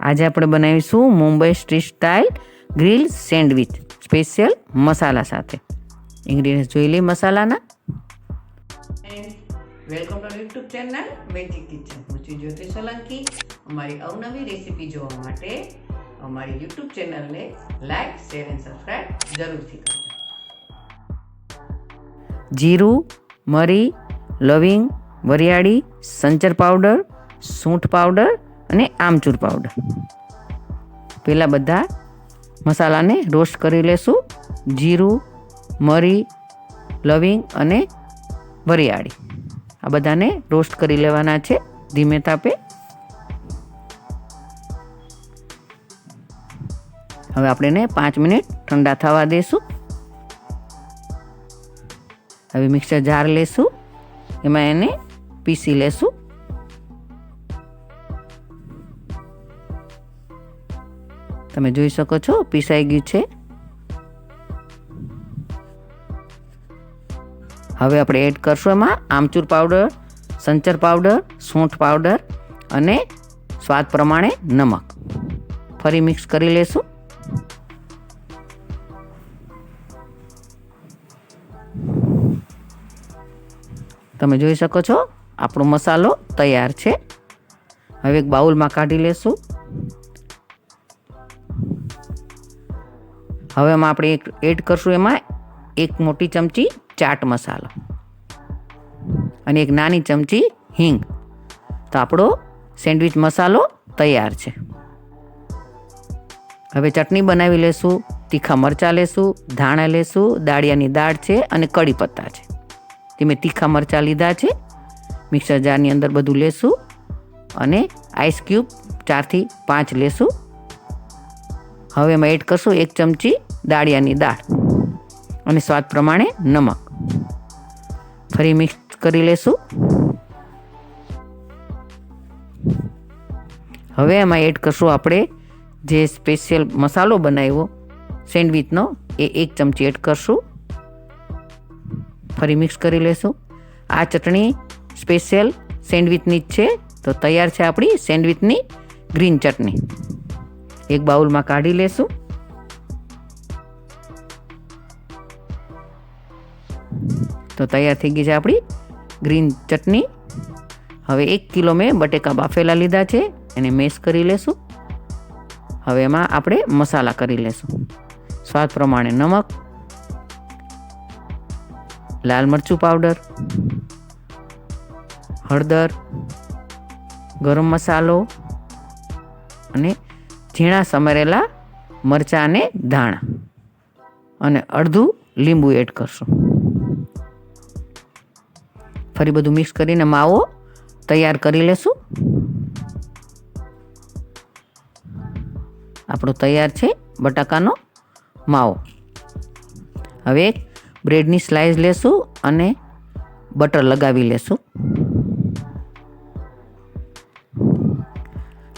આજે આપણે બનાવીશું Mumbai street style grill sandwich special masala સાથે. ઇન્ગ્રીડિયન્ટ્સ જોઈ લઈએ મસાલાના. Welcome to YouTube channel Magic Kitchen. હું છું જ્યોતિ સોલંકી. અમારી અવનવી રેસીપી જોવા માટે અમારી યુટ્યુબ ચેનલને લાઈક, શેર એન્ડ સબસ્ક્રાઈબ જરૂરથી કરજો. જીરું, મરી, લવિંગ, વરિયાળી, સંચર પાવડર, સૂંઠ પાવડર અને આમચૂર પાવડર. પહેલાં બધા મસાલાને રોસ્ટ કરી લેશું. જીરું, મરી, લવિંગ અને વરિયાળી આ બધાને રોસ્ટ કરી લેવાના છે ધીમે તાપે. હવે આપણે એને 5 મિનિટ ઠંડા થવા દઈશું. હવે મિક્સર જાર લેશું, એમાં એને પીસી લેશું. તમે જોઈ શકો છો પીસાઈ ગયું છે. હવે આપણે એડ કરશું એમાં આમચૂર પાવડર, સંચર પાવડર, સૂંઠ પાવડર અને સ્વાદ પ્રમાણે નમક. ફરી મિક્સ કરી લેશું. તમે જોઈ શકો છો આપણો મસાલો તૈયાર છે. હવે એક બાઉલમાં કાઢી લેશું. હવે એમાં આપણે એડ કરશું એમાં 1 મોટી ચમચી ચાટ મસાલો અને 1 નાની ચમચી હિંગ. તો આપણો સેન્ડવિચ મસાલો તૈયાર છે. હવે ચટણી બનાવી લેશું. તીખા મરચાં લેશું, ધાણા લેશું, દાળિયાની દાળ છે અને કડી પત્તા છે. તે મેં તીખા મરચાં લીધા છે. મિક્સર જારની અંદર બધું લેશું અને આઈસ ક્યુબ 4 થી 5 લેશું. હવે એમાં એડ કરશું 1 ચમચી દાળિયાની દાળ અને સ્વાદ પ્રમાણે નમક. ફરી મિક્સ કરી લેશું. હવે એમાં એડ કરશું આપણે જે સ્પેશિયલ મસાલો બનાવ્યો સેન્ડવિચનો એ 1 ચમચી એડ કરશું. ફરી મિક્સ કરી લેશું. આ ચટણી સ્પેશિયલ સેન્ડવિચની જ છે. તો તૈયાર છે આપણી સેન્ડવિચની ગ્રીન ચટણી. એક બાઉલમાં કાઢી લેશું. તો તૈયાર થઈ ગઈ છે આપણી ગ્રીન ચટણી. હવે 1 કિલો મેં બટેકા બાફેલા લીધા છે, એને મેશ કરી લેશું. હવે એમાં આપણે મસાલા કરી લેશું. સ્વાદ પ્રમાણે નમક, લાલ મરચું પાવડર, હળદર, ગરમ મસાલો અને ઝીણા સમારેલા મરચાં અને ધાણા અને અડધું લીંબુ એડ કરશું. ફરી બધું મિક્સ કરીને માવો તૈયાર કરી લેશું. આપણો તૈયાર છે બટાકાનો માવો. હવે એક બ્રેડની સ્લાઇસ લેશું અને બટર લગાવી લેશું.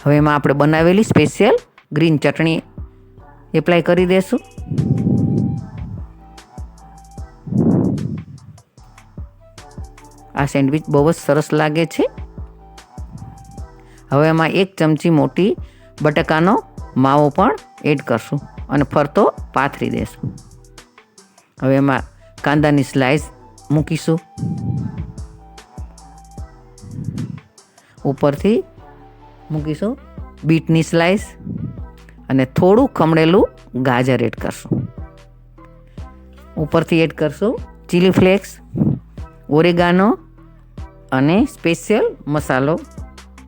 હવે એમાં આપણે બનાવેલી સ્પેશિયલ ગ્રીન ચટણી એપ્લાય કરી દેશું. આ સેન્ડવિચ બહુ જ સરસ લાગે છે. હવે એમાં 1 ચમચી મોટી બટાકાનો માવો પણ એડ કરશું અને ફરતો પાથરી દેશું. હવે એમાં કાંદાની સ્લાઇસ મૂકીશું. ઉપરથી મૂકીશું બીટની સ્લાઇસ અને થોડું ખમણેલું ગાજર એડ કરશું. ઉપરથી એડ કરશું ચીલી ફ્લેક્સ, ઓરેગાનો અને સ્પેશિયલ મસાલો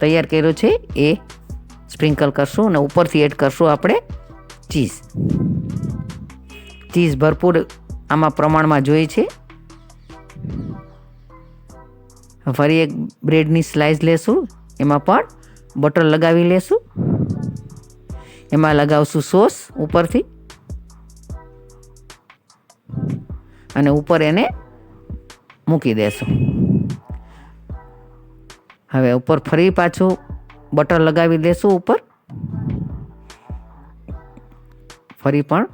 તૈયાર કર્યો છે એ સ્પ્રિંકલ કરશું અને ઉપરથી એડ કરશું આપણે ચીઝ. ચીઝ ભરપૂર આમાં પ્રમાણમાં જોઈએ છે. ફરી એક બ્રેડની સ્લાઇસ લેશું, એમાં પણ બટર લગાવી લેશું. એમાં લગાવશું સોસ ઉપરથી અને ઉપર એને મૂકી દેશું. હવે ઉપર ફરી પાછું બટર લગાવી દેશું ઉપર. ફરી પણ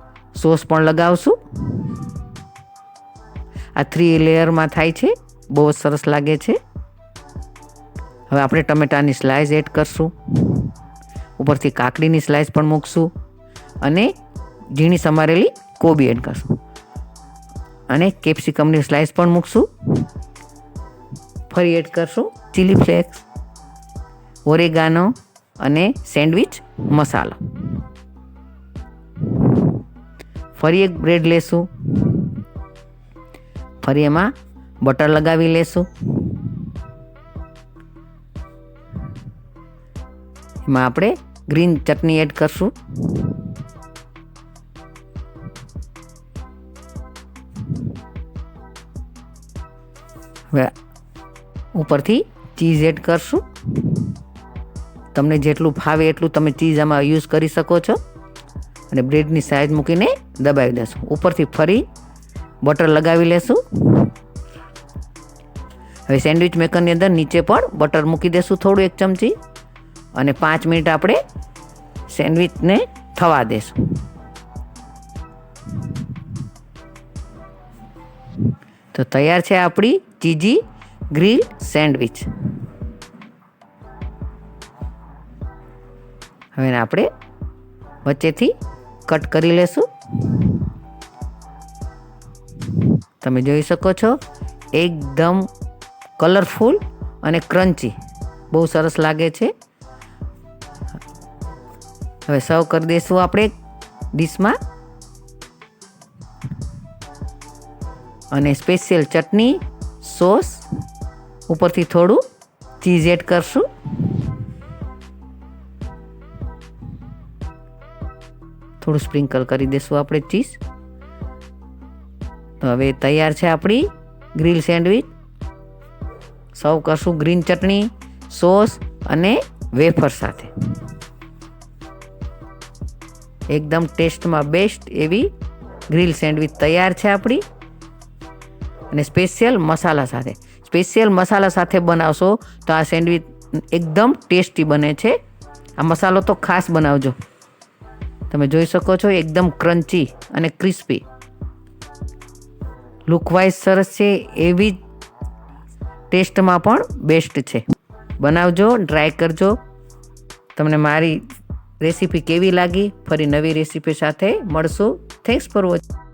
સોસ પણ લગાવશું. આ 3 લેયરમાં થાય છે, બહુ જ સરસ લાગે છે. હવે આપણે ટમેટાની સ્લાઇસ એડ કરશું. ઉપરથી કાકડીની સ્લાઇસ પણ મૂકશું અને ઝીણી સમારેલી કોબી એડ કરશું અને કેપ્સિકમની સ્લાઇસ પણ મૂકશું. ફરી એડ કરશું ચીલી ફ્લેક્સ, ઓરેગાનો અને સેન્ડવિચ મસાલો. ફરી એક બ્રેડ લેશું, ફરી એમાં બટર લગાવી લેશું. એમાં આપણે ગ્રીન ચટણી એડ કરશું. હવે ઉપરથી ચીઝ એડ કરશું. તમને જેટલું ફાવે એટલું તમે ચીઝ આમાં યુઝ કરી શકો છો અને બ્રેડની સાઈઝ મૂકીને દબાવી દેશું. ઉપરથી ફરી બટર લગાવી લેશું. હવે સેન્ડવિચ મેકરની અંદર નીચે પણ બટર મૂકી દેશું થોડું 1 ચમચી અને 5 મિનિટ આપણે સેન્ડવિચને થવા દેશું. તો તૈયાર છે આપણી ચીઝી ગ્રીલ સેન્ડવિચ. હવે આપણે વચ્ચેથી કટ કરી લેશું. તમે જોઈ શકો છો એકદમ કલરફુલ અને ક્રન્ચી, બહુ સરસ લાગે છે. હવે સર્વ કરી દઈશું આપણે ડીશમાં અને સ્પેશિયલ ચટણી, સોસ, ઉપરથી થોડું ચીઝ એડ કરશું. થોડું સ્પ્રિંકલ કરી દઈશું આપણે ચીઝ. તો હવે તૈયાર છે આપણી ગ્રીલ સેન્ડવિચ. સર્વ કરશું ગ્રીન ચટણી, સોસ અને વેફર સાથે. એકદમ ટેસ્ટમાં બેસ્ટ એવી ગ્રીલ સેન્ડવિચ તૈયાર છે આપણી અને સ્પેશિયલ મસાલા સાથે. સ્પેશિયલ મસાલા સાથે બનાવશો તો આ સેન્ડવિચ એકદમ ટેસ્ટી બને છે. આ મસાલો તો ખાસ બનાવજો. તમે જોઈ શકો છો એકદમ ક્રન્ચી અને ક્રિસ્પી, લુકવાઇઝ સરસ છે, એવી ટેસ્ટમાં પણ બેસ્ટ છે. બનાવજો, ટ્રાય કરજો. તમને મારી રેસીપી કેવી લાગી? ફરી નવી રેસીપી સાથે મળશું. Thanks for watching.